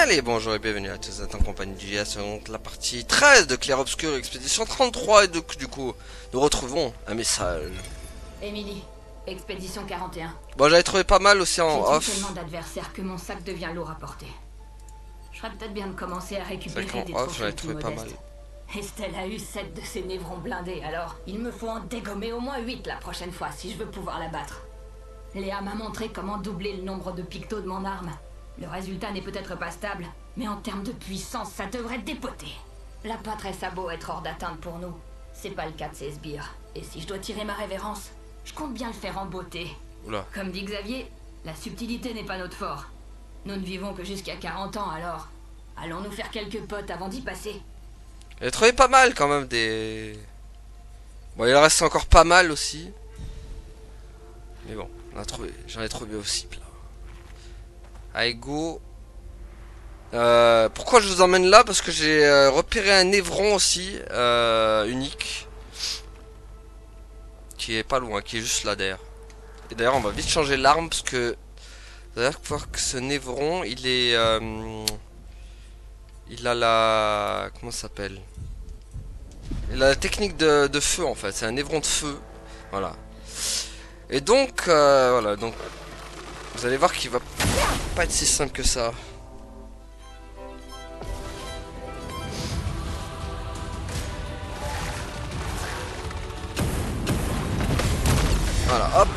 Allez, bonjour et bienvenue à tous, vous êtes en compagnie du JS, donc la partie 13 de Clair Obscur, expédition 33, et donc, du coup, nous retrouvons un message. Emily, expédition 41. Bon, j'avais trouvé pas mal aussi en J'ai off. tellement d'adversaires que mon sac devient lourd à porter. Je ferais peut-être bien de commencer à récupérer C'est vrai des qu'en off, trophées j'avais plus trouvé pas mal. modestes. Estelle a eu 7 de ses névrons blindés, alors il me faut en dégommer au moins 8 la prochaine fois si je veux pouvoir la battre. Léa m'a montré comment doubler le nombre de pictos de mon arme. Le résultat n'est peut-être pas stable, mais en termes de puissance, ça devrait dépoter. La pâtresse a beau être hors d'atteinte pour nous, c'est pas le cas de ces sbires. Et si je dois tirer ma révérence, je compte bien le faire en beauté. Oula. Comme dit Xavier, la subtilité n'est pas notre fort. Nous ne vivons que jusqu'à 40 ans, alors allons nous faire quelques potes avant d'y passer. J'ai trouvé pas mal quand même des... Bon, il en reste encore pas mal aussi. Mais bon, j'en ai trouvé aussi plein. Allez, go. Pourquoi je vous emmène là? Parce que j'ai repéré un névron aussi, unique. Qui est pas loin, qui est juste là derrière. Et d'ailleurs, on va vite changer l'arme parce que... Vous allez voir que ce névron, il est... il a la... Comment ça s'appelle? Il a la technique de feu en fait, c'est un névron de feu. Voilà. Et donc, voilà, donc... Vous allez voir qu'il va pas être si simple que ça. Voilà, hop.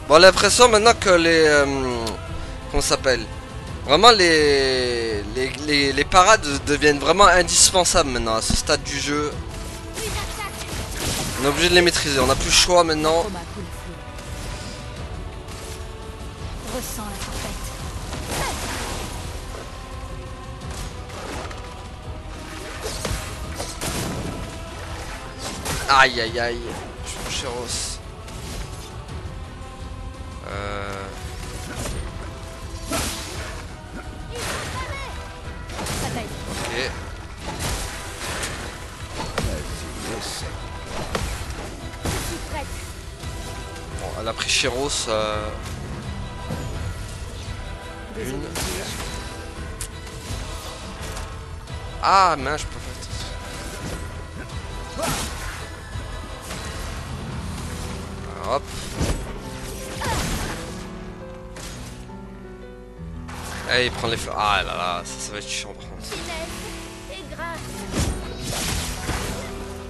Bon, l'impression maintenant que les... comment ça s'appelle? Vraiment les parades deviennent vraiment indispensables maintenant à ce stade du jeu. On est obligé de les maîtriser, on n'a plus le choix maintenant. Ressens la tempête. Aïe aïe aïe. Je suis chéros. Ok. Bon, elle a pris Chéros. Une. Ah mince, je peux pas. Hop. Allez, prends les fleurs. Ah là là, ça va être chiant par contre.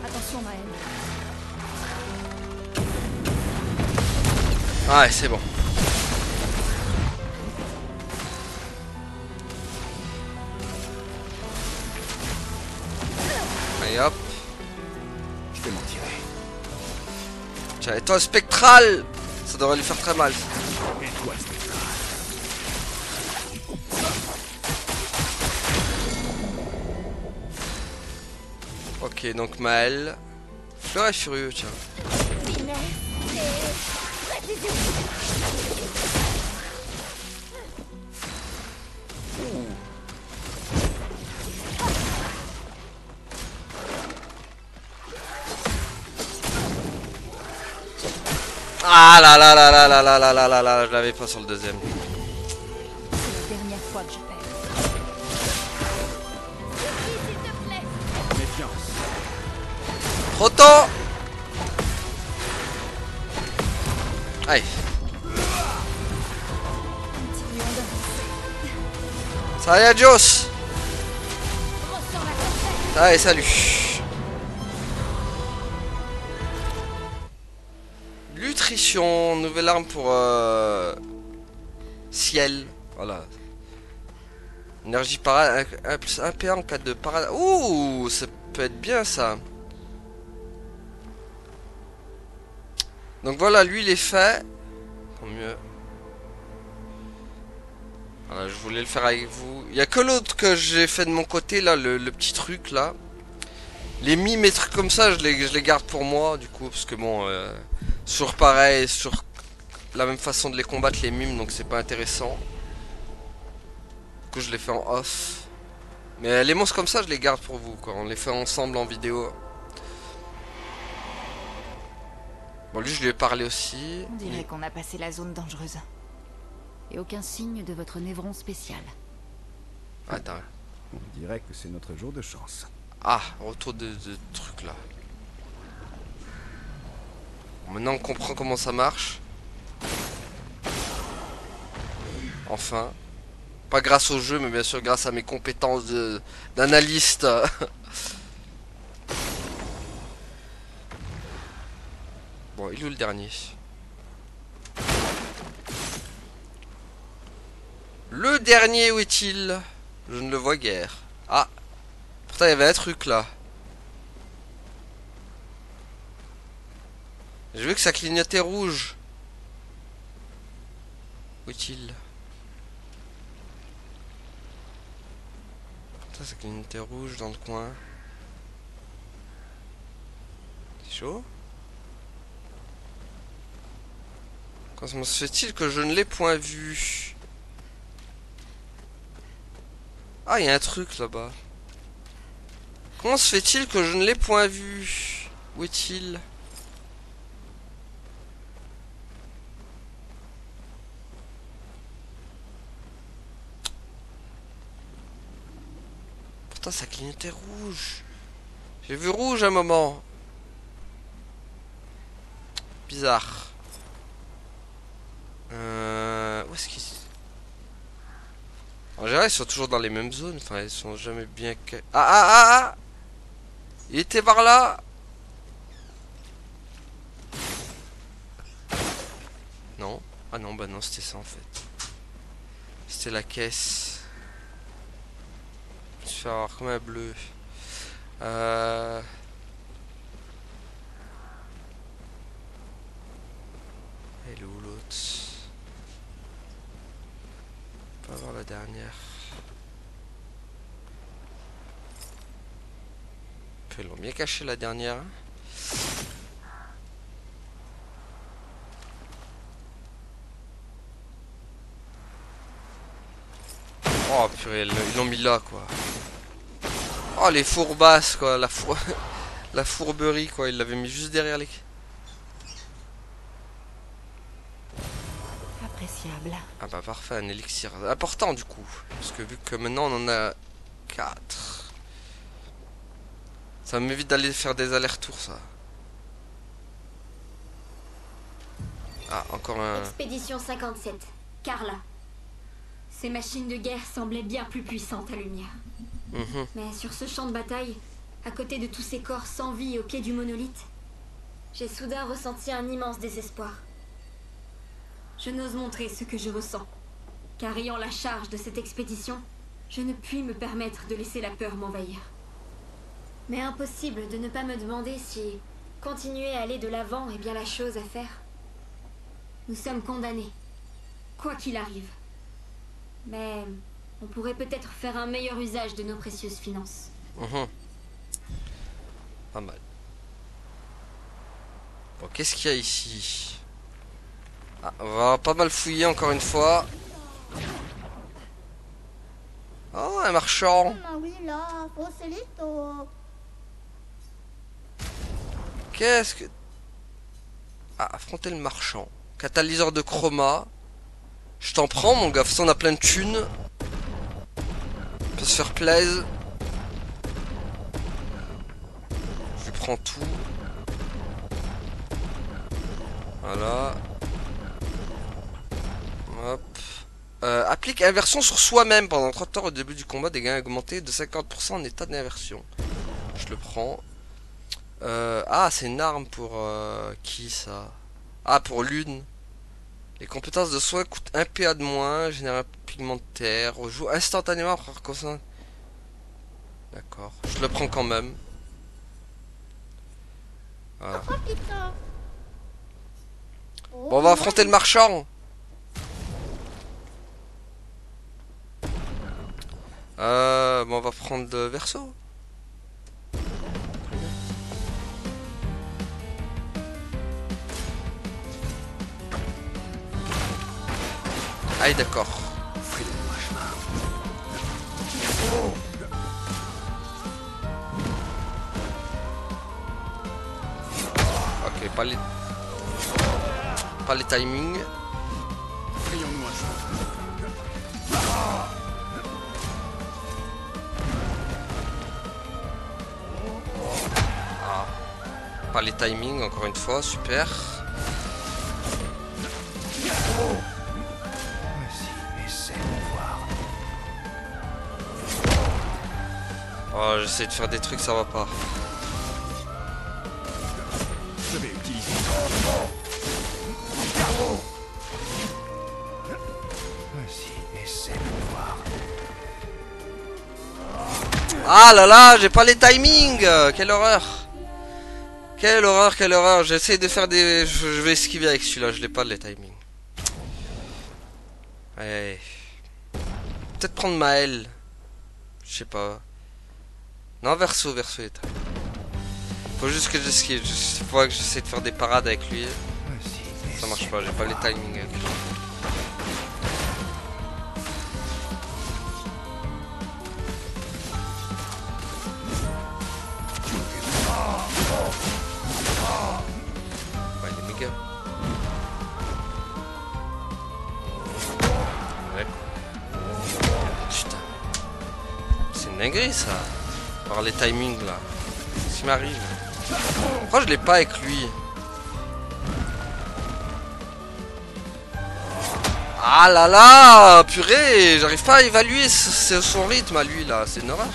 Attention, Maëlle. Ouais, c'est bon. Allez hop. Je vais m'en tirer. Tiens, étoile spectrale. Ça devrait lui faire très mal. Étoile spectrale. Ok, donc Maël. Fleur est furieux, tiens. Ouh. Ah là là là là là là là là là là, je l'avais pas sur le deuxième. C'est la dernière fois que je perds. Méfiance. Trop tôt. Allez. Salut adios. Allez, salut. Nutrition, nouvelle arme pour ciel. Voilà. Énergie parade, 1 plus 1 PA en cas de parade. Ouh, ça peut être bien ça. Donc voilà, lui il est fait. Tant mieux. Voilà, je voulais le faire avec vous. Il n'y a que l'autre que j'ai fait de mon côté là, le petit truc là. Les mimes et trucs comme ça, je les garde pour moi du coup, parce que bon, sur pareil, sur la même façon de les combattre les mimes, donc c'est pas intéressant. Du coup, je les fais en off. Mais les monstres comme ça, je les garde pour vous, quoi. On les fait ensemble en vidéo. Bon, lui, je lui ai parlé aussi. On dirait qu'on a passé la zone dangereuse. et aucun signe de votre névron spécial. Attends. On dirait que c'est notre jour de chance. Ah, retour de trucs là. Maintenant on comprend comment ça marche. Enfin. Pas grâce au jeu, mais bien sûr grâce à mes compétences d'analyste. Bon, il est où le dernier? Le dernier, où est-il? Je ne le vois guère. Ah, pourtant il y avait un truc là. J'ai vu que ça clignotait rouge. Où est-il? Ça clignotait rouge dans le coin. C'est chaud. Comment se fait-il que je ne l'ai point vu? Ah, il y a un truc là-bas. Comment se fait-il que je ne l'ai point vu? Où est-il? Pourtant ça clignotait rouge. J'ai vu rouge à un moment. Bizarre. Où est-ce qu'ils... En général ils sont toujours dans les mêmes zones. Enfin ils sont jamais bien... Ah. Il était par là. Non. Ah non, bah non, c'était ça en fait. C'était la caisse. Je vais avoir comme un bleu. Elle est où l'autre? Pas voir la dernière. Ils l'ont bien caché la dernière. Oh purée, ils l'ont mis là quoi. Oh les fourbasses quoi, la fourberie quoi, ils l'avaient mis juste derrière les... Appréciable. Ah bah parfait, un élixir important du coup. Parce que vu que maintenant on en a 4. Ça m'évite d'aller faire des allers-retours ça. Ah, encore un... Expédition 57. Carla. Ces machines de guerre semblaient bien plus puissantes à lumière. Mais sur ce champ de bataille, à côté de tous ces corps sans vie au pied du monolithe, j'ai soudain ressenti un immense désespoir. Je n'ose montrer ce que je ressens, car ayant la charge de cette expédition, je ne puis me permettre de laisser la peur m'envahir. Mais impossible de ne pas me demander si continuer à aller de l'avant est bien la chose à faire. Nous sommes condamnés, quoi qu'il arrive. Mais on pourrait peut-être faire un meilleur usage de nos précieuses finances. Pas mal. Bon, qu'est-ce qu'il y a ici? Ah, on va pas mal fouiller encore une fois. Oh, un marchand. Qu'est-ce que... Ah, affronter le marchand. Catalyseur de chroma. Je t'en prends mon gars, on a plein de thunes. On peut se faire plaisir. Je lui prends tout. Voilà. Hop. Applique inversion sur soi-même pendant 30 heures au début du combat, dégâts augmentés de 50% en état d'inversion. Je le prends. Ah, c'est une arme pour qui ça? Ah, pour Lune. Les compétences de soin coûtent 1 PA de moins, génère un pigment de terre, rejoue instantanément après constant. D'accord, je le prends quand même. Voilà. Bon, on va affronter le marchand. Bon, on va prendre le verso. Ah, d'accord. Ok, pas les timings. Ayons-nous un choix. pas les timings, encore une fois, super. Vas-y, essaie de voir. Oh, j'essaie de faire des trucs, ça va pas. Je vais utiliser. Vas-y, essaie de voir. Ah là là, j'ai pas les timings. Quelle horreur. Quelle horreur, quelle horreur. J'essaie de faire des... Je vais esquiver avec celui-là, je l'ai pas les timings. Allez. Peut-être prendre Maël. Je sais pas. Non, Verso est... Faut juste que j'esquive. Juste faut que j'essaie de faire des parades avec lui. Vas-y, Ça marche pas, j'ai pas les timings avec lui. Ouais, il est méga. Ouais. Putain. C'est une dinguerie ça. Par les timings là. Qu'est-ce qui m'arrive? Pourquoi je l'ai pas avec lui? Ah là là, purée, j'arrive pas à évaluer son rythme à lui là, c'est une horreur.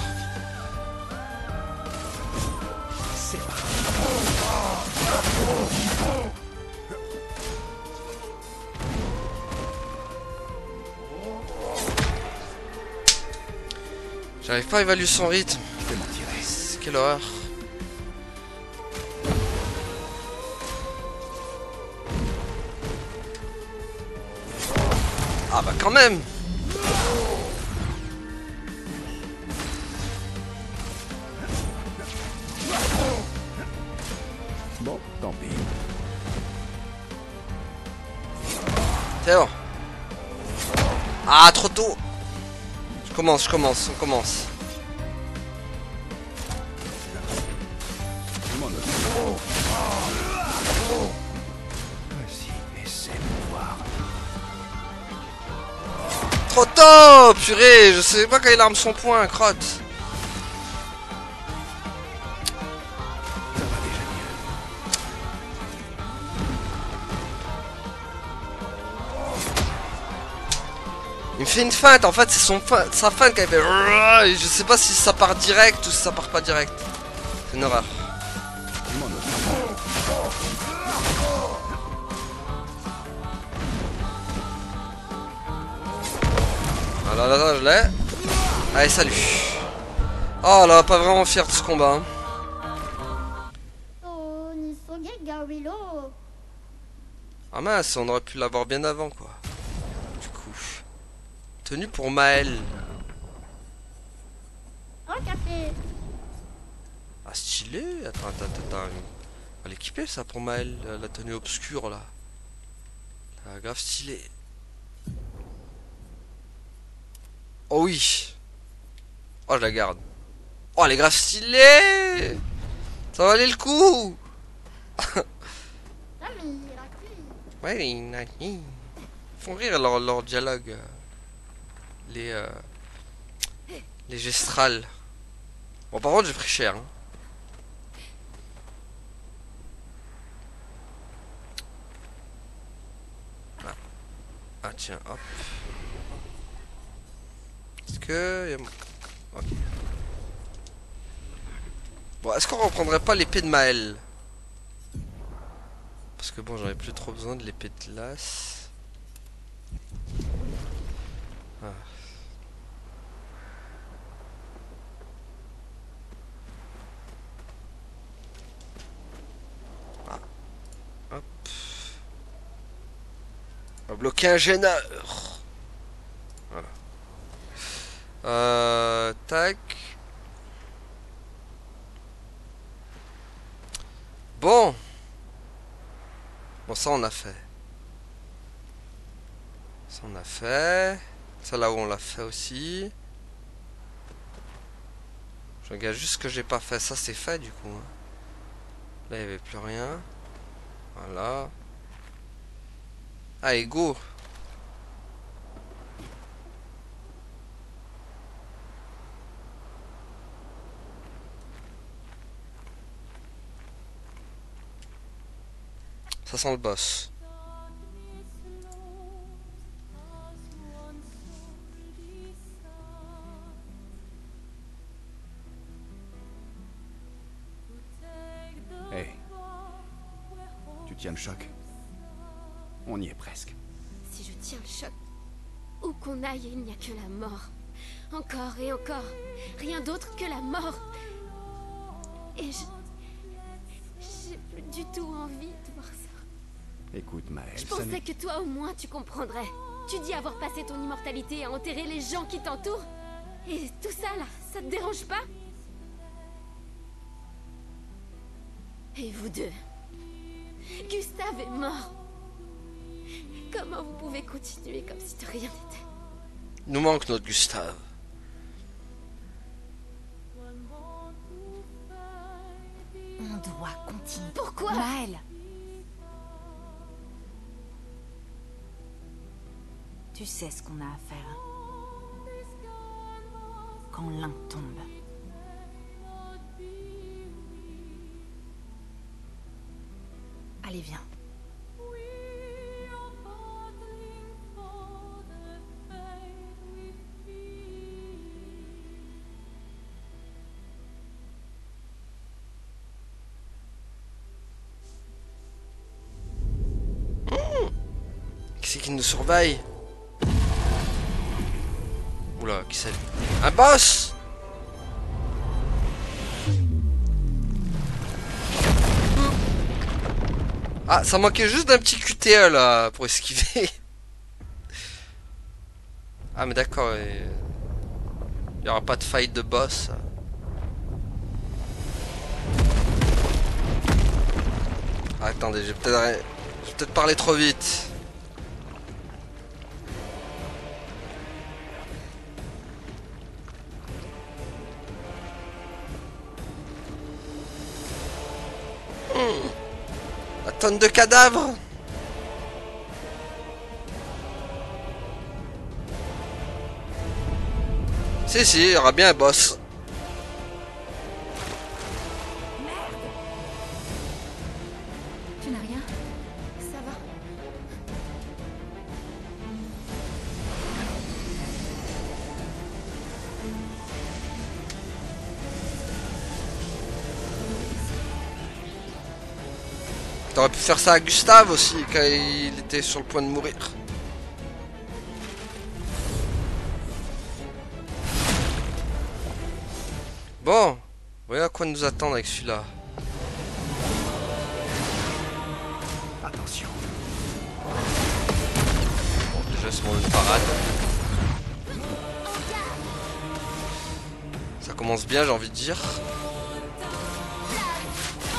J'arrive pas à évaluer son rythme. je vais m'en tirer. Quelle horreur. Ah bah quand même. Bon, tant pis. C'est bon. Ah, trop tôt. On commence. Je m'en occupe. Vas-y, essaie de voir. Trop tôt, purée, je sais pas quand il arme son poing, crotte. Ça va déjà mieux. Il me fait une feinte, en fait c'est sa feinte qui fait... Je sais pas si ça part direct ou si ça part pas direct. C'est une horreur. Je m'en occupe. Ah là là, je l'ai. Allez, salut. Oh là, pas vraiment fier de ce combat. Ah mince, on aurait pu l'avoir bien avant quoi. Du coup. Tenue pour Maël. Ah stylé. Attends. On va l'équiper ça pour Maël, la tenue obscure là. Ah, grave stylé. Oh oui. Oh je la garde. Oh elle est grave stylée. Ça valait le coup. Ouais, ils font rire leur dialogue. Les gestrales. Bon par contre j'ai pris cher. Hein. Ah tiens, hop. Est-ce que... Ok. Bon, est-ce qu'on reprendrait pas l'épée de Maël? Parce que bon, j'en ai plus trop besoin de l'épée de glace. Ah. Ah. Hop. On va bloquer un gêneur. Voilà. Tac. Bon. Bon, ça on a fait. Ça on a fait. Ça là où on l'a fait aussi. Je regarde juste ce que j'ai pas fait. Ça c'est fait du coup. Là il n'y avait plus rien. Voilà. Allez, go. Ça sent le boss. Hey. Tu tiens le choc? On y est presque. Si je tiens le choc, où qu'on aille, il n'y a que la mort. Encore et encore. Rien d'autre que la mort. Et j'ai plus du tout envie de voir ça. Écoute, Maël, Je ça pensais n'est- que toi au moins tu comprendrais. Tu dis avoir passé ton immortalité à enterrer les gens qui t'entourent. Et tout ça là, ça te dérange pas? Et vous deux? Gustave est mort. Comment vous pouvez continuer comme si de rien n'était? Nous manque notre Gustave. On doit continuer. Pourquoi? Maël. Tu sais ce qu'on a à faire. Quand l'un tombe. Allez, viens. Qui c'est qui nous surveille? Oula, qui c'est? Un boss! Ah, ça manquait juste d'un petit QTE là pour esquiver. Ah, mais d'accord, il n'y aura pas de fight de boss. Ah, attendez, j'ai peut-être parlé trop vite. La tonne de cadavres. Si, il y aura bien un boss. Tu n'as rien? Ça va? T'aurais pu faire ça à Gustave aussi quand il était sur le point de mourir. Bon, voyez à quoi nous attendre avec celui-là. Attention. Bon, déjà c'est mon parade. Ça commence bien, j'ai envie de dire.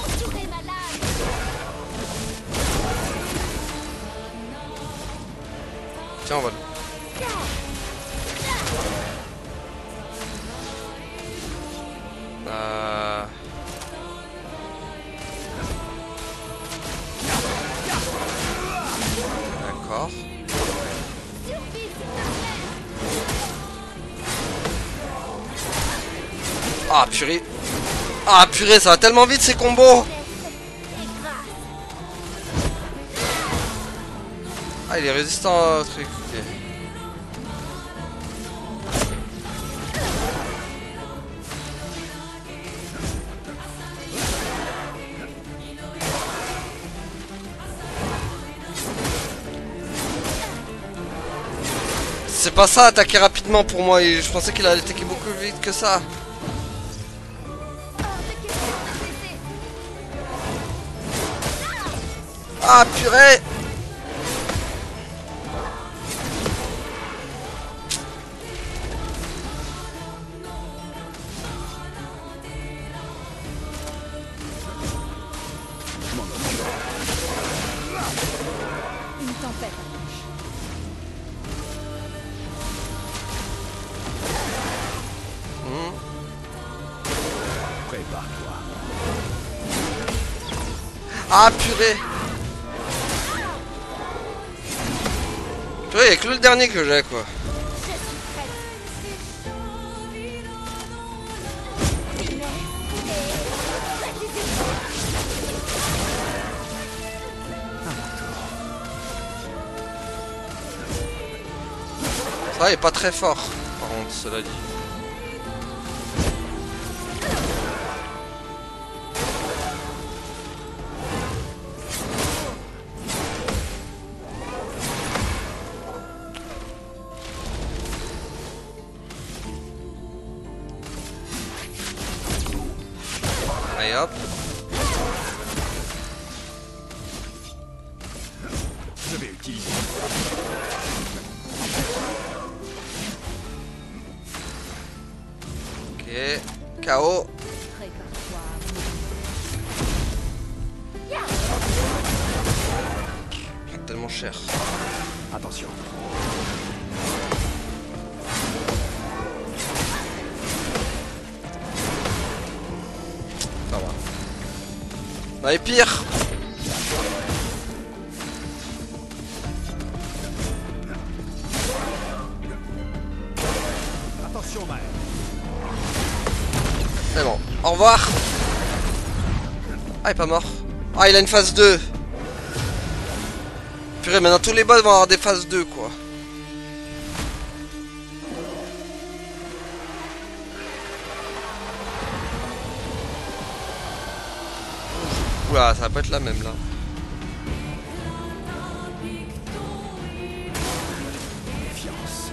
Entourez ma lame! Tiens, on va le... D'accord. Ah purée. Ah purée, ça va tellement vite ces combos. Ah, il est résistant au truc. Ok. C'est pas ça, attaquer rapidement pour moi. Et je pensais qu'il allait attaquer beaucoup plus vite que ça. Ah purée. Une tempête. Prépare-toi. Ah purée. Purée, y'a que le dernier que j'ai quoi. Ça, il est pas très fort, par contre, cela dit. Allez hop. Je vais utiliser. Ok. KO. Prépare-toi. Tellement cher. Attention. Ça va. Bah et pire. Attention, Maël. C'est bon. Au revoir. Ah, il est pas mort. Ah, il a une phase 2. Purée, maintenant tous les boss vont avoir des phases 2, quoi. Oula, ça va pas être la même, là. Méfiance.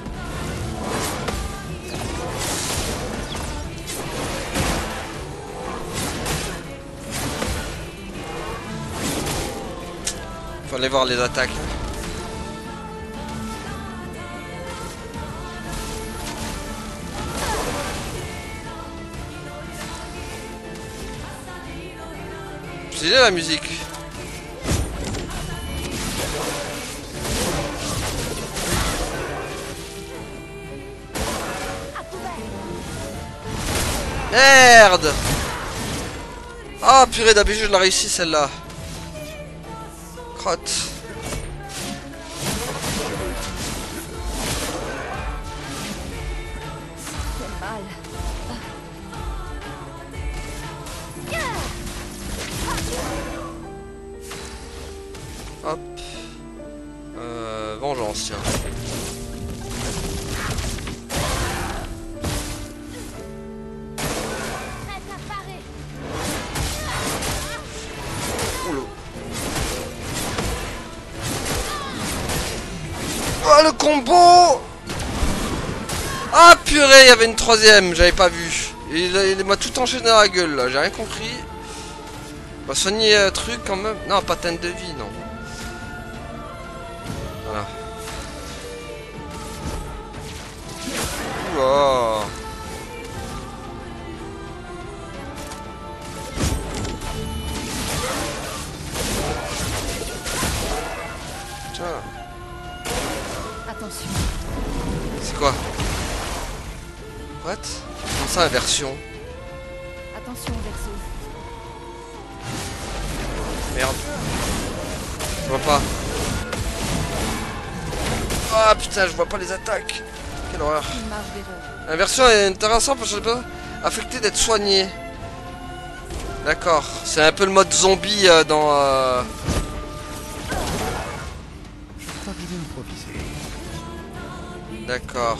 Faut aller voir les attaques. Stylé la musique. Merde. Ah purée, d'habitude je l'ai réussi celle-là. Crotte. Quel mal. Hop. Vengeance, tiens. Prête à parer. Oula. Oh le combo. Ah purée, il y avait une troisième, j'avais pas vu. Il m'a tout enchaîné dans la gueule là, j'ai rien compris. On va soigner un truc quand même. Non, pas teinte de vie, non. Voilà. Ouah. Tiens, Attention. c'est quoi? What? Comment ça, inversion? Attention, Vexo. Merde. Je vois pas. Ah putain, je vois pas les attaques. Quelle horreur. Une marge d'erreur. L'inversion est intéressante parce que je sais pas. Affecté d'être soigné. D'accord. C'est un peu le mode zombie dans... Je crois que je vais improviser. D'accord.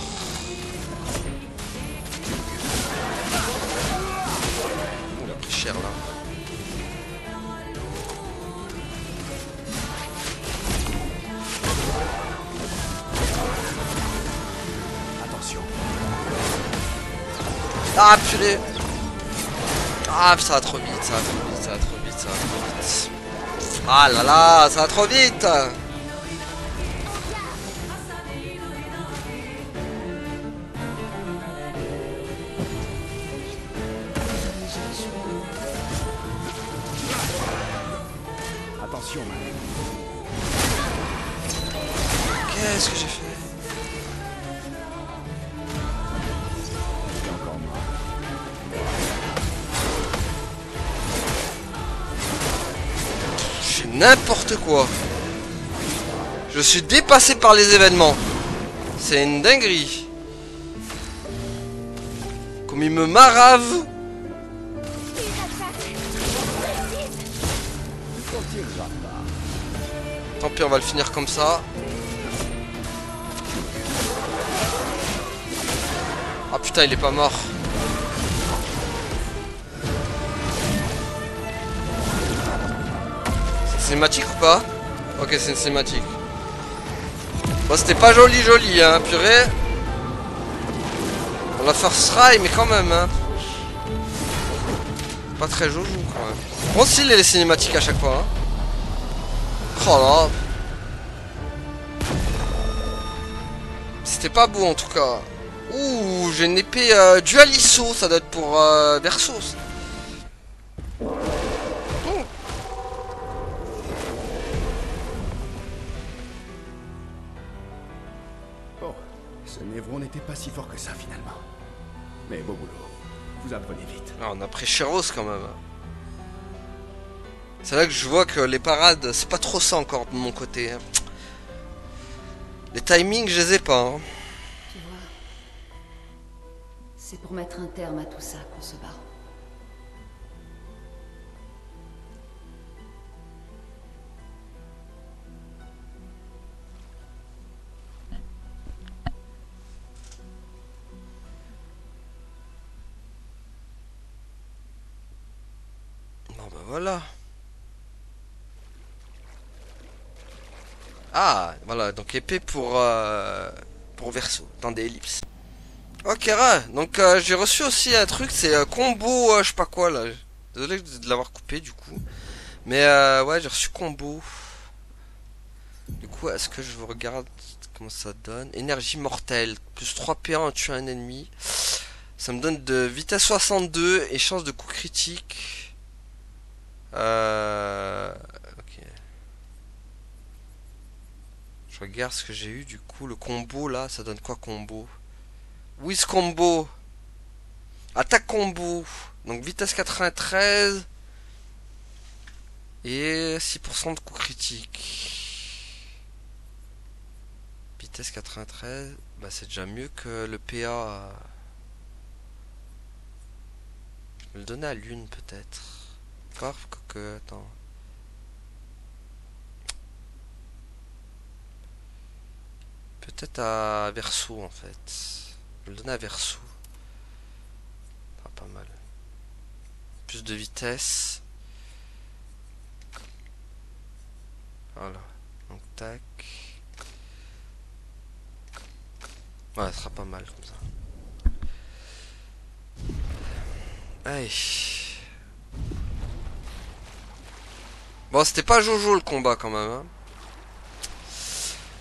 Il a pris cher là. Attention. Ah purée. Ah ça va trop vite, ça va trop vite, ça va trop vite, ça va trop vite. Ah là là, ça va trop vite. Attention, Maël. Qu'est-ce que j'ai fait? C'est encore moi. Je fais n'importe quoi. Je suis dépassé par les événements. C'est une dinguerie. Comme il me marave. Tu t'en tireras pas. Tant pis, on va le finir comme ça. Ah putain, il est pas mort. C'est une cinématique ou pas? Ok, c'est une cinématique. Bon, c'était pas joli joli hein, purée. On l'a first try mais quand même hein. Pas très jojo quand même. Bon style les cinématiques à chaque fois hein. Oh là. C'était pas beau en tout cas. Ouh, j'ai une épée dualiso, ça doit être pour Versos. Bon, ce Névron n'était pas si fort que ça finalement. Mais beau boulot. Vous apprenez vite. Ah, on a pris Chéros quand même. C'est là que je vois que les parades, c'est pas trop ça encore de mon côté. Hein. Les timings, je les ai pas. Hein. Tu vois, c'est pour mettre un terme à tout ça qu'on se bat. Non bah voilà. Ah, voilà, donc épée pour Verso, dans des ellipses. Ok, donc j'ai reçu aussi un truc, c'est combo, je sais pas quoi là. Désolé de l'avoir coupé du coup. Mais ouais, j'ai reçu combo. Du coup, est-ce que je vous regarde comment ça donne? Énergie mortelle, plus 3 PA en tuant un ennemi. Ça me donne de vitesse 62 et chance de coup critique. Ok. Je regarde ce que j'ai eu du coup. Le combo là, ça donne quoi combo? Whiz combo. Attaque combo. Donc vitesse 93. Et 6% de coup critique. Vitesse 93. Bah c'est déjà mieux que le PA. Je vais le donner à l'une peut-être. Encore que... Attends. Peut-être à Verso en fait. Je vais le donner à Verso. Ah, pas mal. Plus de vitesse. Voilà. Donc tac. Ouais, ça sera pas mal comme ça. Allez. Bon, c'était pas Jojo le combat quand même. Hein.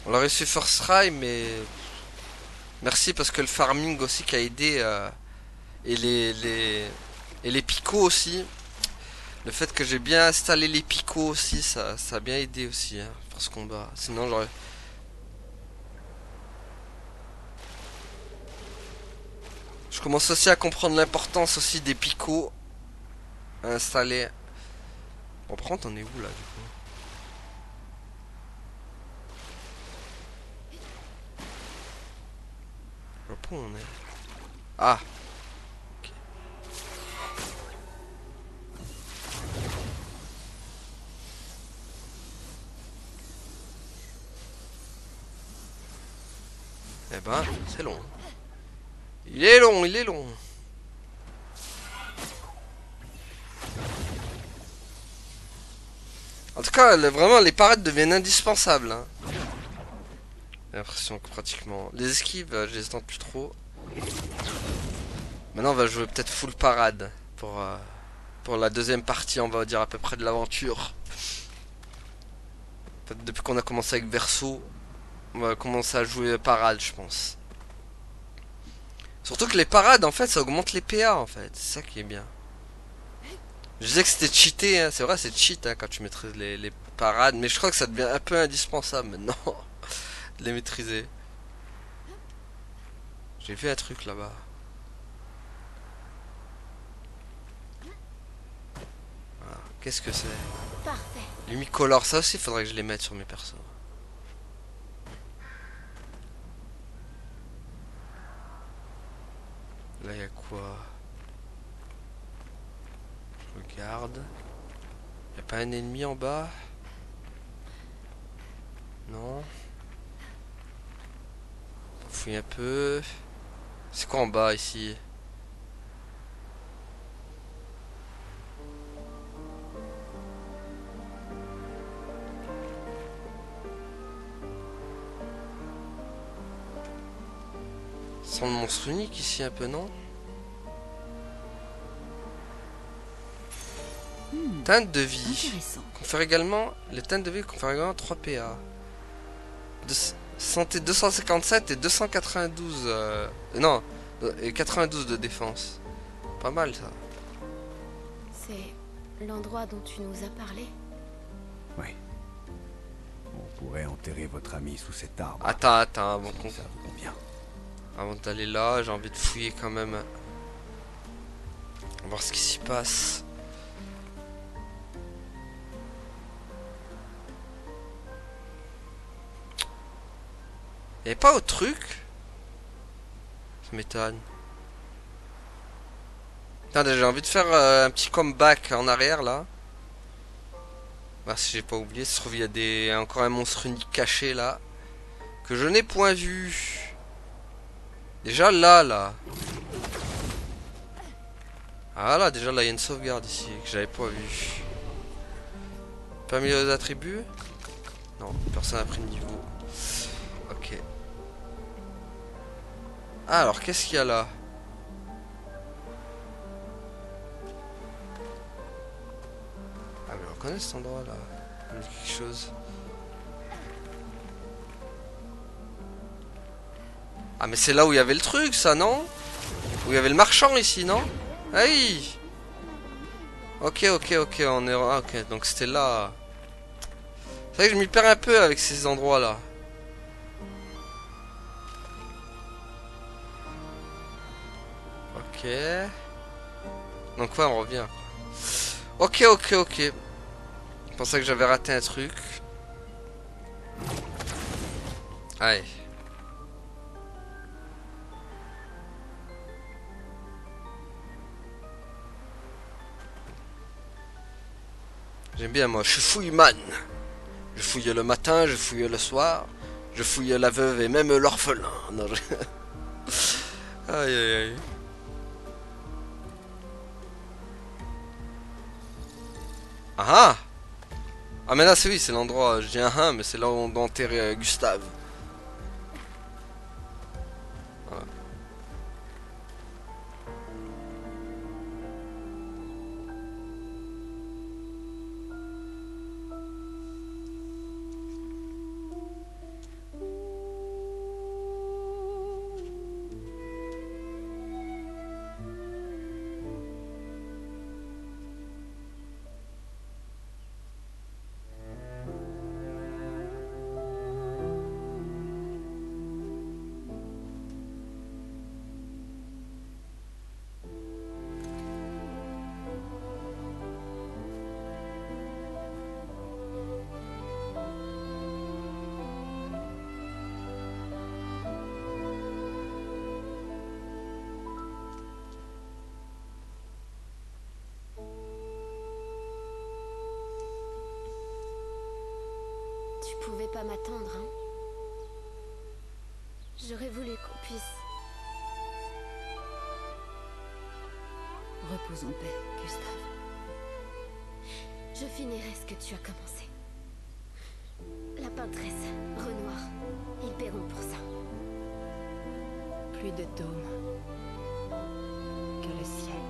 On l'a réussi first try, mais merci parce que le farming aussi qui a aidé et les picots aussi. Le fait que j'ai bien installé les picots aussi, ça a bien aidé aussi hein, pour ce combat. Sinon j'aurais... Je commence aussi à comprendre l'importance aussi des picots à installer. Bon, par contre, on est où là du coup? Je vois pas où on est. Ah! Ok. Eh ben, c'est long. Il est long, il est long. En tout cas, vraiment, les parades deviennent indispensables. Hein. J'ai l'impression que pratiquement... Les esquives, je les tente plus trop. Maintenant, on va jouer peut-être full parade. Pour la deuxième partie, on va dire à peu près de l'aventure. En fait, depuis qu'on a commencé avec Verso, on va commencer à jouer parade, je pense. Surtout que les parades, en fait, ça augmente les PA, en fait. C'est ça qui est bien. Je disais que c'était cheaté, hein. C'est vrai, c'est cheat hein, quand tu maîtrises les parades. Mais je crois que ça devient un peu indispensable maintenant. De les maîtriser. J'ai vu un truc là-bas. Voilà. Qu'est-ce que c'est? Parfait. Lumicolor, ça aussi, faudrait que je les mette sur mes persos. Là, il y a quoi? Je regarde. Y a pas un ennemi en bas? Non. On fouille un peu. C'est quoi en bas ici? Sans le monstre unique ici un peu, non? Teinte de vie. Intéressant. Confère également. Les teintes de vie confèrent également 3 PA. Santé 257 et 292. Non, et 92 de défense. Pas mal ça. C'est l'endroit dont tu nous as parlé. Oui. On pourrait enterrer votre ami sous cet arbre. Attends, bon, Si ça vous convient. avant d'aller là, j'ai envie de fouiller quand même. Voir ce qui s'y passe. Y'avait pas autre truc? Ça m'étonne. Attendez, j'ai envie de faire un petit comeback en arrière là. Bah, si j'ai pas oublié, ça se trouve il y a encore un monstre unique caché là. Que je n'ai point vu. Déjà là. Ah là, déjà là, il y a une sauvegarde ici que j'avais pas vu. Parmi les attributs? Non, personne n'a pris de niveau. Ok. Ah, alors qu'est-ce qu'il y a là? Ah, mais on connaît cet endroit là. Il y a quelque chose. Ah, mais c'est là où il y avait le truc, ça, non? Où il y avait le marchand ici, non? Aïe! Ok, on est... ah, ok, donc c'était là. C'est vrai que je m'y perds un peu avec ces endroits là. Ok. Donc ouais, on revient. Ok. Je pensais que j'avais raté un truc. Allez. J'aime bien moi, je suis fouille-man. Je fouille le matin, je fouille le soir. Je fouille la veuve et même l'orphelin. Non, aïe. Ah. Ah mais là c'est oui, c'est l'endroit, je dis un mais c'est là où on doit enterrer Gustave. Voilà. Tu pouvais pas m'attendre, hein? J'aurais voulu qu'on puisse... Repose en paix, Gustave. Je finirai ce que tu as commencé. La peintresse, Renoir, ils paieront pour ça. Plus de dôme que le ciel,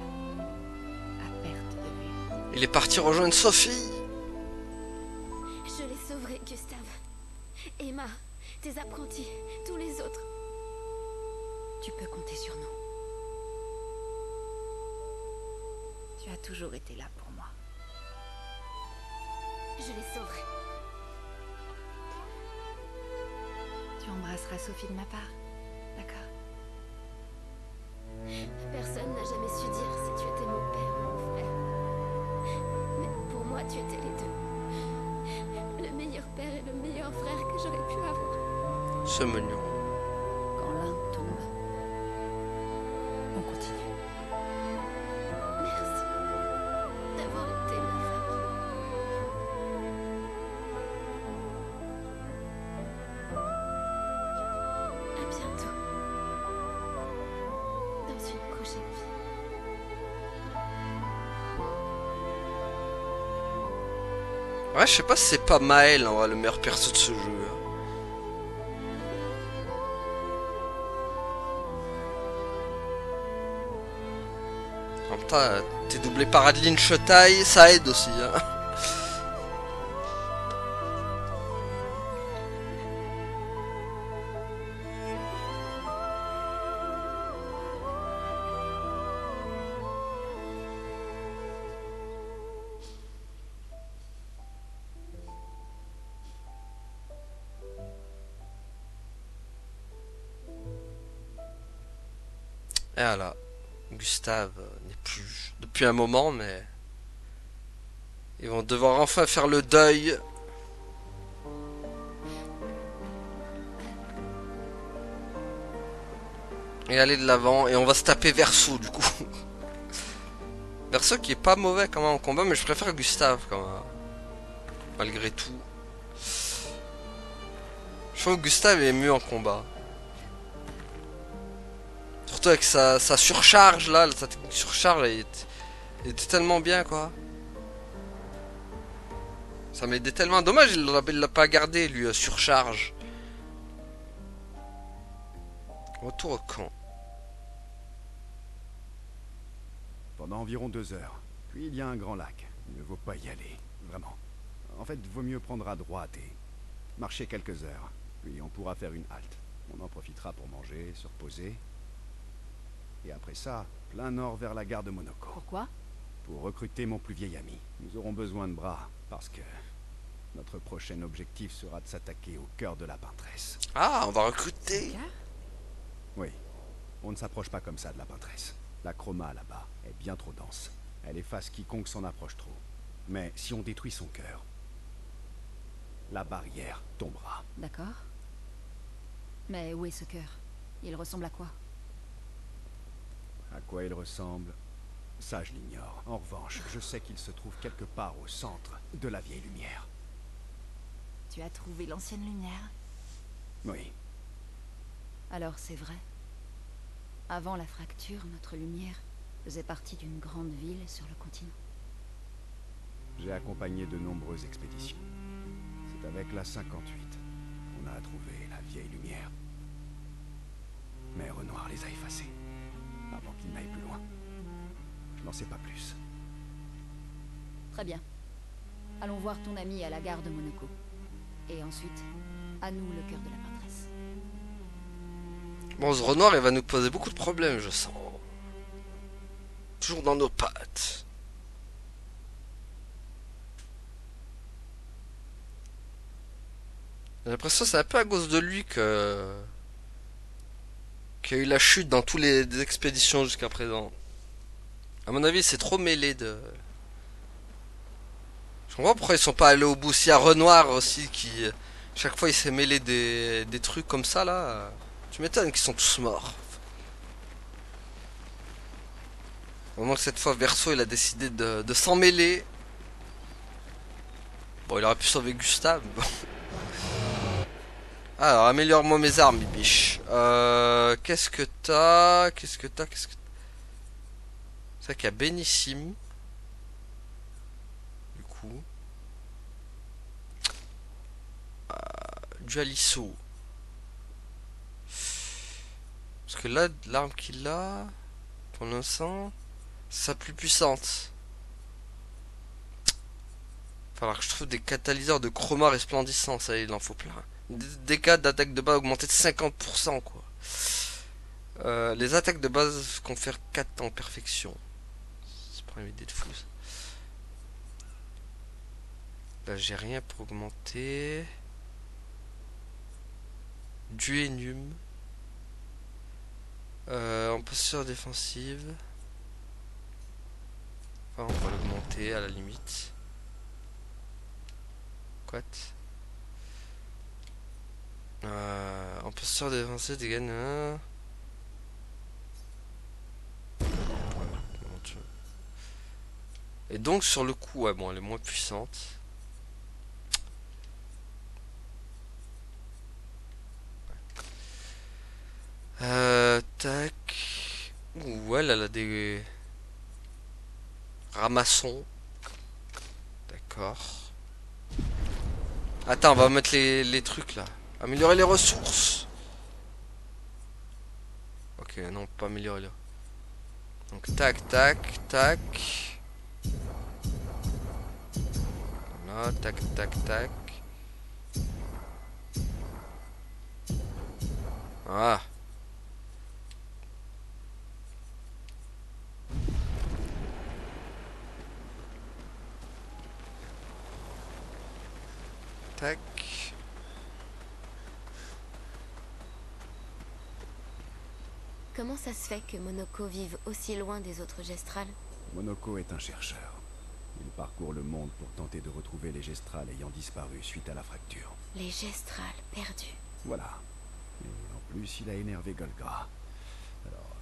à perte de vue. Il est parti rejoindre Sophie. Je les sauverai, Gustave. Emma, tes apprentis, tous les autres. Tu peux compter sur nous. Tu as toujours été là pour moi. Je les sauverai. Tu embrasseras Sophie de ma part, d'accord? Personne n'a jamais su dire si tu étais mon père ou mon frère. Mais pour moi, tu étais les deux. Le meilleur père et le meilleur frère que j'aurais pu avoir. Ce mignon. Quand l'un tombe, on continue. Merci d'avoir été ma famille. À bientôt. Ouais, je sais pas si c'est pas Maël, en vrai, le meilleur perso de ce jeu. En même temps, t'es doublé par Adeline Chotaille, ça aide aussi. Hein. Et voilà, Gustave n'est plus depuis un moment, mais ils vont devoir enfin faire le deuil. Et aller de l'avant, et on va se taper Verso du coup. Verso qui est pas mauvais quand même en combat, mais je préfère Gustave quand même. Malgré tout. Je trouve que Gustave est mieux en combat. Surtout avec sa surcharge là, sa technique surcharge elle était tellement bien quoi. Ça m'aidait tellement. Dommage il l'a pas gardé lui, surcharge. Retour au camp. Pendant environ 2 heures. Puis il y a un grand lac. Il ne vaut pas y aller. Vraiment. En fait, vaut mieux prendre à droite et marcher quelques heures. Puis on pourra faire une halte. On en profitera pour manger, se reposer. Et après ça, plein nord vers la gare de Monoko. Pourquoi? Pour recruter mon plus vieil ami. Nous aurons besoin de bras, parce que notre prochain objectif sera de s'attaquer au cœur de la peintresse. Ah, on va recruter. Oui, on ne s'approche pas comme ça de la peintresse. La chroma là-bas est bien trop dense. Elle efface quiconque s'en approche trop. Mais si on détruit son cœur, la barrière tombera. D'accord. Mais où est ce cœur? Il ressemble à quoi? À quoi il ressemble? Ça, je l'ignore. En revanche, je sais qu'il se trouve quelque part au centre de la vieille lumière. Tu as trouvé l'ancienne lumière? Oui. Alors c'est vrai. Avant la fracture, notre lumière faisait partie d'une grande ville sur le continent. J'ai accompagné de nombreuses expéditions. C'est avec la 58 qu'on a trouvé la vieille lumière. Mais Renoir les a effacés, avant qu'ils n'aillent plus loin. Je n'en sais pas plus. Très bien. Allons voir ton ami à la gare de Monoko. Et ensuite, à nous le cœur de la peintresse. Bon, ce Renoir, il va nous poser beaucoup de problèmes, je sens. Toujours dans nos pattes. J'ai l'impression que c'est un peu à cause de lui que qu'il y a eu la chute dans toutes les expéditions jusqu'à présent. À mon avis, c'est trop mêlé de... Je comprends pourquoi ils sont pas allés au bout. S'il y a Renoir aussi qui... Chaque fois il s'est mêlé des trucs comme ça là. Tu m'étonnes qu'ils sont tous morts. Au moment que cette fois Verso il a décidé de s'en mêler. Bon, il aurait pu sauver Gustave. Alors, améliore-moi mes armes, bibiche. Qu'est-ce que t'as? Qu'est-ce que t'as? C'est vrai qu'il y a Bénissime. Du coup. Dualisso. Parce que là, l'arme qu'il a, pour l'instant, c'est sa plus puissante. Falloir que je trouve des catalyseurs de chroma resplendissants, ça il en faut plein. Des dégâts d'attaque de base augmentés de 50% quoi. Les attaques de base confèrent 4 en perfection. C'est pas une idée de fou ça. Là j'ai rien pour augmenter. Duenium. En posture défensive. Enfin, on va l'augmenter à la limite. Quoi? En posture défensive, dégâts. Et donc sur le coup, ouais, bon, elle est moins puissante. Tac. Ouh, elle a des ramassons. D'accord. Attends, on va mettre les trucs là. Améliorer les ressources. Ok, non, pas améliorer là. Donc tac, tac, tac. Voilà, tac, tac, tac. Ah. Tac. Comment ça se fait que Monoko vive aussi loin des autres Gestrals? Monoko est un chercheur. Il parcourt le monde pour tenter de retrouver les Gestrals ayant disparu suite à la fracture. Les Gestrals perdus. Voilà. Et en plus, il a énervé Golgra. Alors,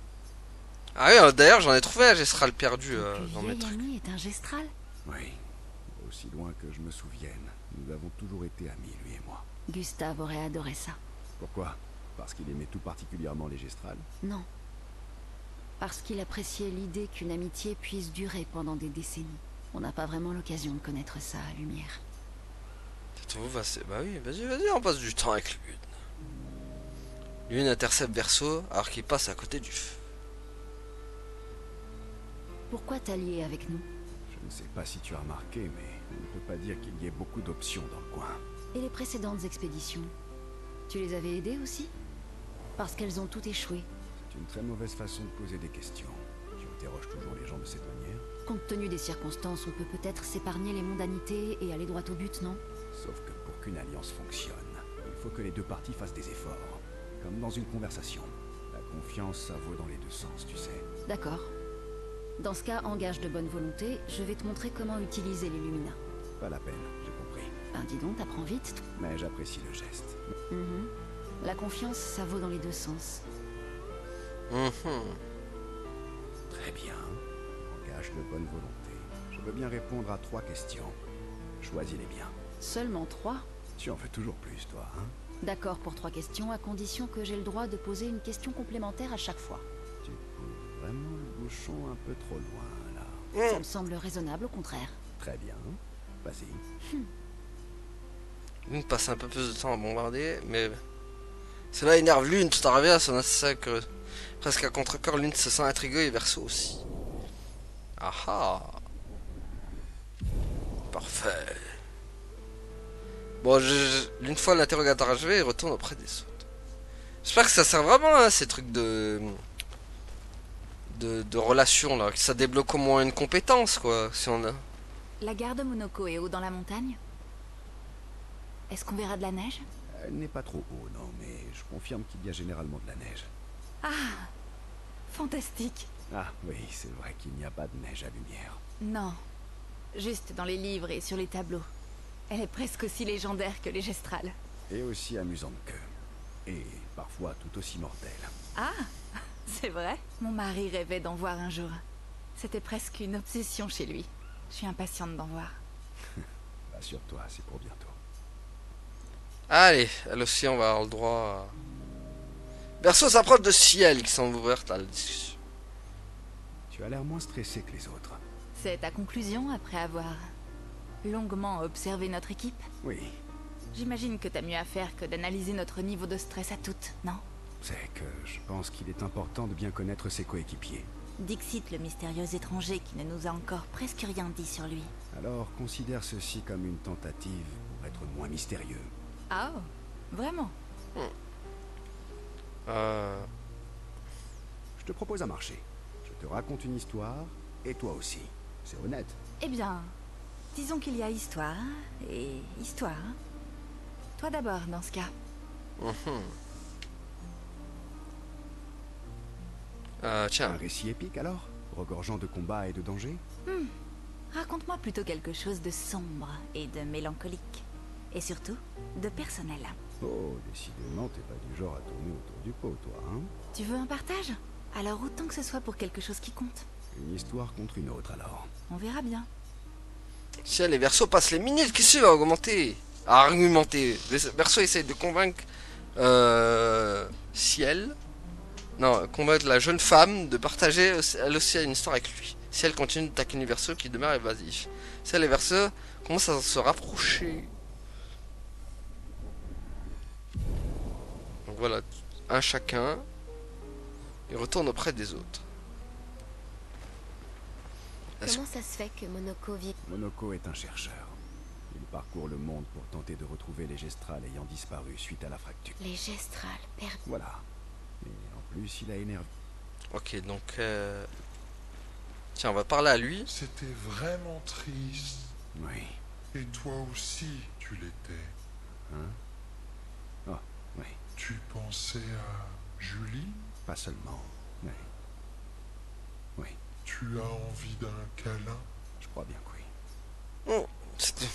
Ah oui, d'ailleurs, j'en ai trouvé un Gestral perdu Ton plus dans mes vieil trucs. ami est un Gestral? oui. Aussi loin que je me souvienne, nous avons toujours été amis, lui et moi. Gustave aurait adoré ça. Pourquoi? Parce qu'il aimait tout particulièrement les Gestrals? Non. Parce qu'il appréciait l'idée qu'une amitié puisse durer pendant des décennies. On n'a pas vraiment l'occasion de connaître ça à Lumière. Bah oui, vas-y, on passe du temps avec Lune. Lune intercepte Verseau alors qu'il passe à côté du feu. Pourquoi t'allier avec nous? Je ne sais pas si tu as remarqué, mais on ne peut pas dire qu'il y ait beaucoup d'options dans le coin. Et les précédentes expéditions? Tu les avais aidées aussi? Parce qu'elles ont toutes échoué. C'est une très mauvaise façon de poser des questions. Tu interroges toujours les gens de cette manière. Compte tenu des circonstances, on peut peut-être s'épargner les mondanités et aller droit au but, non? Sauf que pour qu'une alliance fonctionne, il faut que les deux parties fassent des efforts. Comme dans une conversation. La confiance, ça vaut dans les deux sens, tu sais. D'accord. Dans ce cas, en gage de bonne volonté, je vais te montrer comment utiliser les Lumina. Pas la peine, j'ai compris. Ben dis donc, t'apprends vite. Mais j'apprécie le geste. Mhm. La confiance, ça vaut dans les deux sens. Très bien. Engage de bonne volonté. Je veux bien répondre à 3 questions. Choisis-les bien. Seulement 3? Tu en veux toujours plus, toi, hein? D'accord pour 3 questions, à condition que j'ai le droit de poser une question complémentaire à chaque fois. Tu pousses vraiment le bouchon un peu trop loin, là. Ça me semble raisonnable, au contraire. Très bien. Vas-y. Lune passe un peu plus de temps à bombarder, mais cela énerve Lune tout arrivé à son assassin que presque à contre-corps. Lune se sent intrigué et Verseau aussi. Ah ah. Parfait. Bon, une fois l'interrogateur achevé, il retourne auprès des autres. J'espère que ça sert vraiment à ces trucs de relations là, que ça débloque au moins une compétence quoi, si on a. La gare de Monoko est haut dans la montagne? Est-ce qu'on verra de la neige? Elle n'est pas trop haut, non, mais je confirme qu'il y a généralement de la neige. Ah, fantastique. Ah oui, c'est vrai qu'il n'y a pas de neige à Lumière. Non, juste dans les livres et sur les tableaux. Elle est presque aussi légendaire que les Gestrals. Et aussi amusante que. Et parfois tout aussi mortelle. Ah, c'est vrai? Mon mari rêvait d'en voir un jour. C'était presque une obsession chez lui. Je suis impatiente d'en voir. Assure-toi, c'est pour bientôt. Allez, elle aussi on va avoir le droit à... Verseau s'approche de Ciel qui semble ouverte à la discussion. Tu as l'air moins stressé que les autres. C'est ta conclusion après avoir longuement observé notre équipe? Oui, J'imagine que t'as mieux à faire que d'analyser notre niveau de stress à toutes, non? c'est que je pense qu'il est important de bien connaître ses coéquipiers. Dixit, le mystérieux étranger qui ne nous a encore presque rien dit sur lui. Alors considère ceci comme une tentative pour être moins mystérieux. Ah, oh, vraiment? Je te propose un marché. Je te raconte une histoire, et toi aussi. C'est honnête. Eh bien, disons qu'il y a histoire et histoire. Toi d'abord, dans ce cas. Un Tiens, récit épique alors? Regorgeant de combats et de dangers? Raconte-moi plutôt quelque chose de sombre et de mélancolique. Et surtout, de personnel. Oh, décidément, t'es pas du genre à tourner autour du pot, toi, hein? Tu veux un partage? Alors autant que ce soit pour quelque chose qui compte. Une histoire contre une autre, alors. On verra bien. Ciel et Verseau passent les minutes qui suivent à augmenter, à argumenter. Verseau essaye de convaincre Ciel, non, convaincre la jeune femme de partager elle aussi une histoire avec lui. Ciel continue de taquiner Verseau qui demeure évasif. Ciel et Verseau commencent à se rapprocher. voilà, un chacun. Et retourne auprès des autres. Est-ce- Comment ça se fait que Monoko vit... Monoko est un chercheur. Il parcourt le monde pour tenter de retrouver les gestrales ayant disparu suite à la fracture. Les gestrales perdus. Voilà. Et en plus, il a énervé. Ok, donc... Tiens, on va parler à lui. C'était vraiment triste. Oui. Et toi aussi, tu l'étais. Hein? Oh, oui. Tu pensais à Julie? Pas seulement. Oui. Oui, Tu as envie d'un câlin? je crois bien que oui. Oh, c'était...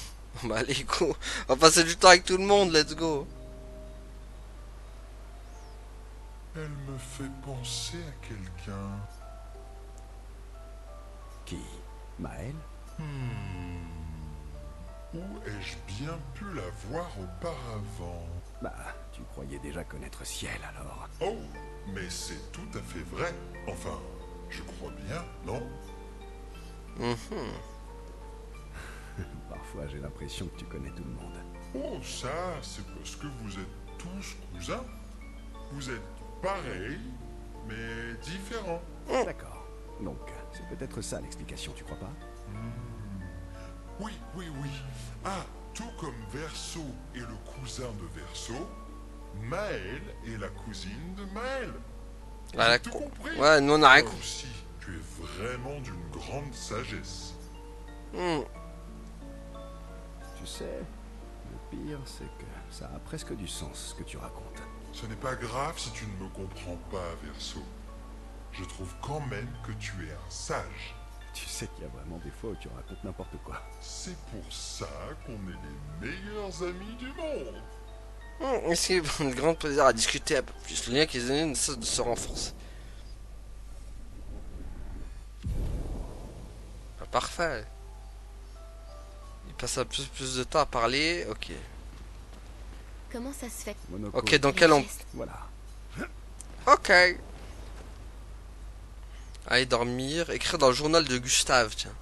Bah allez, go. On va passer du temps avec tout le monde, let's go. Elle me fait penser à quelqu'un. Qui? Maël? Où ai-je bien pu la voir auparavant? Bah, tu croyais déjà connaître Ciel alors. Oh, mais c'est tout à fait vrai. Enfin, je crois bien, non? Mhm. Parfois, j'ai l'impression que tu connais tout le monde. Oh, ça, c'est parce que vous êtes tous cousins. Vous êtes pareils, mais différents. D'accord. Donc, c'est peut-être ça l'explication, tu crois pas? Oui, oui, oui. Ah, tout comme Verso est le cousin de Verso, Maël est la cousine de Maël. Ah, J'ai tout compris. Ouais, nous on a rien Toi compris. aussi, tu es vraiment d'une grande sagesse. Hmm. Tu sais, le pire, c'est que ça a presque du sens ce que tu racontes. Ce n'est pas grave si tu ne me comprends pas, Verso. Je trouve quand même que tu es un sage. Tu sais qu'il y a vraiment des fois où tu racontes n'importe quoi. C'est pour ça qu'on est les meilleurs amis du monde. Est-ce qu'il prend de grand plaisir à discuter un peu plus? Le lien qu'ils ont de se renforcer. Ah, parfait. Il passe un peu plus de temps à parler. Ok. Comment ça se fait que... Monoko. Ok, donc les quel on... gestes- Voilà. Ok. Aller dormir. Écrire dans le journal de Gustave, tiens.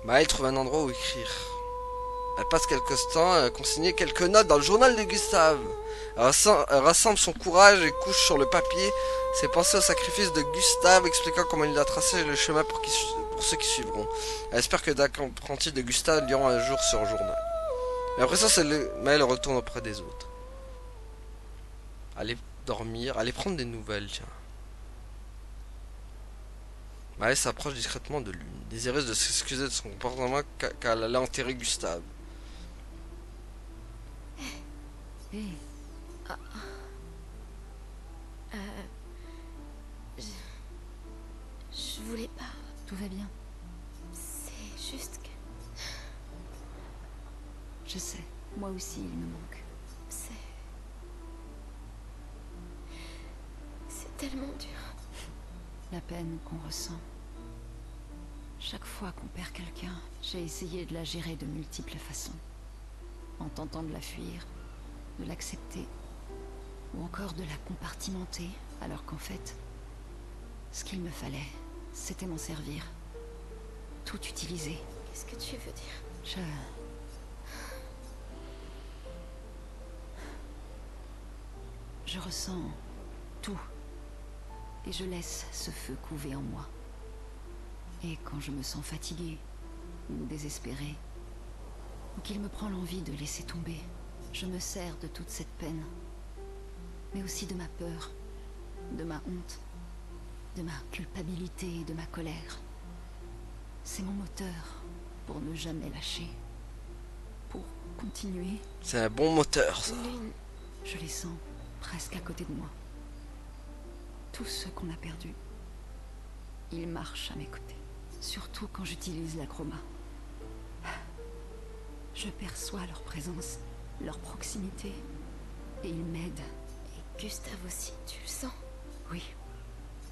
Bah, il trouve un endroit où écrire. Elle passe quelques temps à consigner quelques notes dans le journal de Gustave. Elle rassemble son courage et couche sur le papier ses pensées au sacrifice de Gustave, expliquant comment il a tracé le chemin pour ceux qui suivront. Elle espère que d'apprentis de Gustave liront un jour sur journal. Mais après ça, Maël retourne auprès des autres. Aller dormir, aller prendre des nouvelles, tiens. Maël s'approche discrètement de lui, désireuse de s'excuser de son comportement car elle allait enterrer Gustave. Hé, Je voulais pas... tout va bien. C'est juste que... Je sais, moi aussi il me manque. C'est tellement dur. La peine qu'on ressent. Chaque fois qu'on perd quelqu'un, j'ai essayé de la gérer de multiples façons. En tentant de la fuir, de l'accepter, ou encore de la compartimenter, alors qu'en fait, ce qu'il me fallait, c'était m'en servir. Tout utiliser. Qu'est-ce que tu veux dire? Je ressens tout. Et je laisse ce feu couver en moi. Et quand je me sens fatiguée, ou désespérée, ou qu'il me prend l'envie de laisser tomber, je me sers de toute cette peine. Mais aussi de ma peur, de ma honte, de ma culpabilité et de ma colère. C'est mon moteur pour ne jamais lâcher. Pour continuer, C'est un bon moteur, ça. Lune, je les sens presque à côté de moi. Tous ceux qu'on a perdus, ils marchent à mes côtés. Surtout quand j'utilise la chroma. Je perçois leur présence, leur proximité, et ils m'aident. et Gustave aussi, tu le sens? Oui,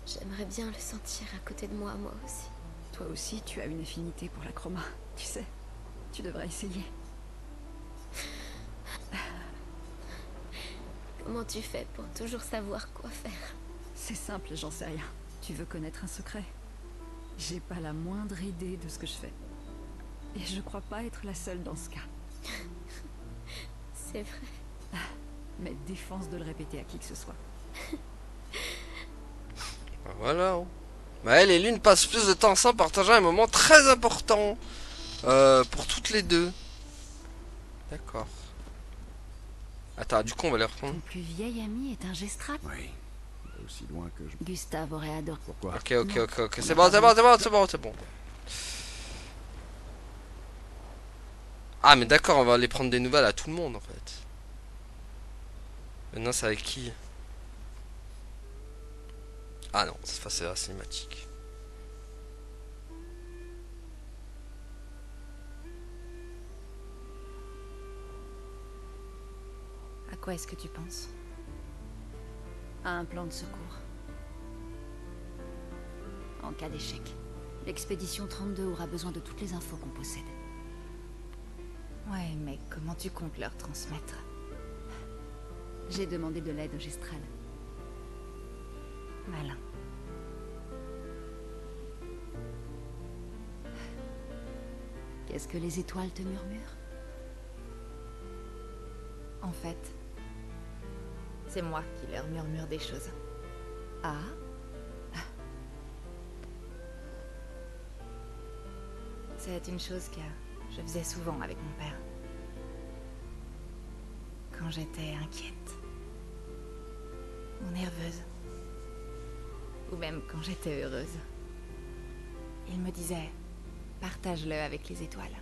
J'aimerais bien le sentir à côté de moi aussi. toi aussi tu as une affinité pour la chroma, tu sais. Tu devrais essayer. Comment tu fais pour toujours savoir quoi faire? C'est simple, j'en sais rien. Tu veux connaître un secret? J'ai pas la moindre idée de ce que je fais. Et je crois pas être la seule dans ce cas. C'est vrai. mais défense de le répéter à qui que ce soit. Ben voilà. Hein. Bah, elle et Lune passent plus de temps ensemble, partageant un moment très important pour toutes les deux. D'accord. Attends, du coup, on va les reprendre. Ton plus vieil ami est un gestral. Oui. Aussi loin que je... Gustave aurait adoré. Pourquoi? Ok. C'est bon. Ah, mais d'accord, on va aller prendre des nouvelles à tout le monde, en fait. Maintenant, c'est avec qui? Ah non, cette fois, c'est la cinématique. À quoi est-ce que tu penses? À un plan de secours. En cas d'échec, l'expédition 32 aura besoin de toutes les infos qu'on possède. Ouais, mais comment tu comptes leur transmettre? J'ai demandé de l'aide au Gestral. Malin. Qu'est-ce que les étoiles te murmurent? En fait, c'est moi qui leur murmure des choses. Ah? C'est une chose que je faisais souvent avec mon père. Quand j'étais inquiète. Ou nerveuse. Ou même quand j'étais heureuse. Il me disait, partage-le avec les étoiles.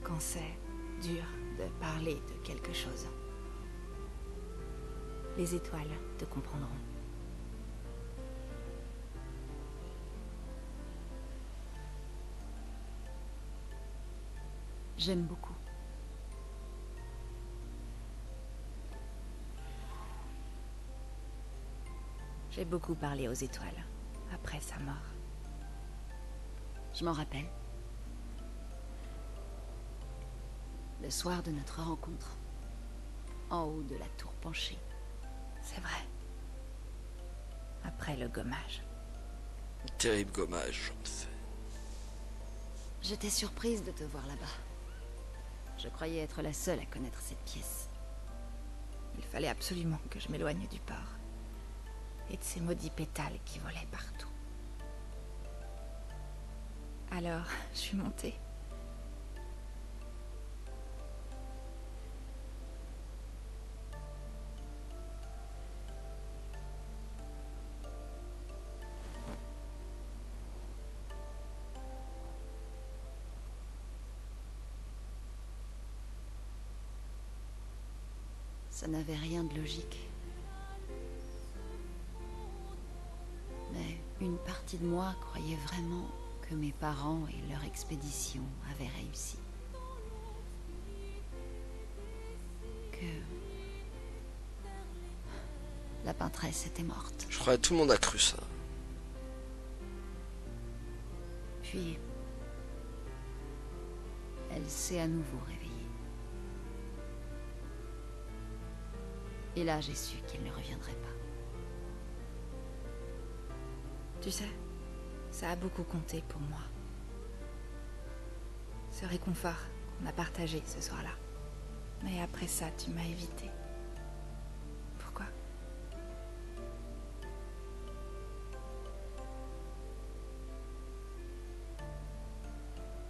Quand c'est dur de parler de quelque chose. Les étoiles te comprendront. J'aime beaucoup. J'ai beaucoup parlé aux étoiles après sa mort. Je m'en rappelle. Le soir de notre rencontre, en haut de la tour penchée. C'est vrai. Après le gommage. Terrible gommage, en fait. J'étais surprise de te voir là-bas. Je croyais être la seule à connaître cette pièce. Il fallait absolument que je m'éloigne du port. Et de ces maudits pétales qui volaient partout. Alors, je suis montée. Ça n'avait rien de logique. Mais une partie de moi croyait vraiment que mes parents et leur expédition avaient réussi. Que la peintresse était morte. Je crois que tout le monde a cru ça. Puis, elle s'est à nouveau réveillée. Et là, j'ai su qu'il ne reviendrait pas. Tu sais, ça a beaucoup compté pour moi. Ce réconfort qu'on a partagé ce soir-là. Mais après ça, tu m'as évité. Pourquoi?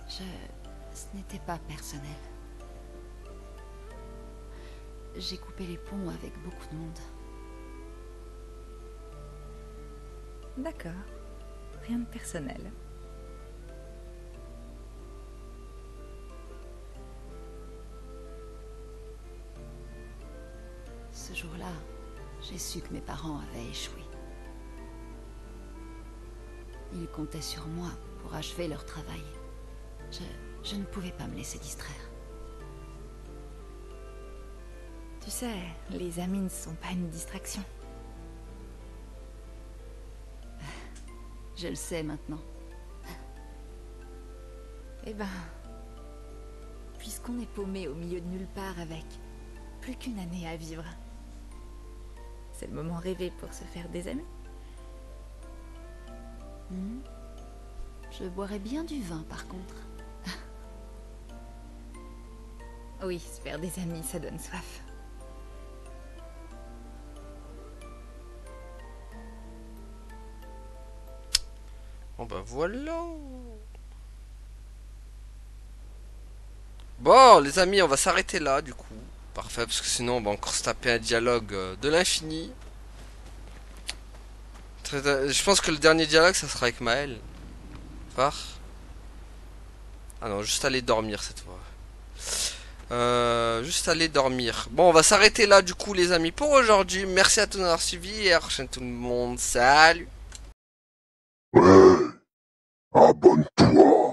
Ce n'était pas personnel. J'ai coupé les ponts avec beaucoup de monde. D'accord. Rien de personnel. Ce jour-là, j'ai su que mes parents avaient échoué. Ils comptaient sur moi pour achever leur travail. Je ne pouvais pas me laisser distraire. Tu sais, les amis ne sont pas une distraction. Je le sais maintenant. Eh ben, puisqu'on est paumé au milieu de nulle part avec plus qu'une année à vivre, c'est le moment rêvé pour se faire des amis. Je boirais bien du vin par contre. Oui, se faire des amis, ça donne soif. Oh bah voilà. Bon les amis, on va s'arrêter là du coup. Parfait, parce que sinon on va encore se taper un dialogue de l'infini. Je pense que le dernier dialogue ça sera avec Maël. Par. Ah non, juste aller dormir cette fois. Juste aller dormir. Bon, on va s'arrêter là du coup les amis pour aujourd'hui. Merci à tous d'avoir suivi et à la prochaine tout le monde. Salut. Ouais, abonne-toi.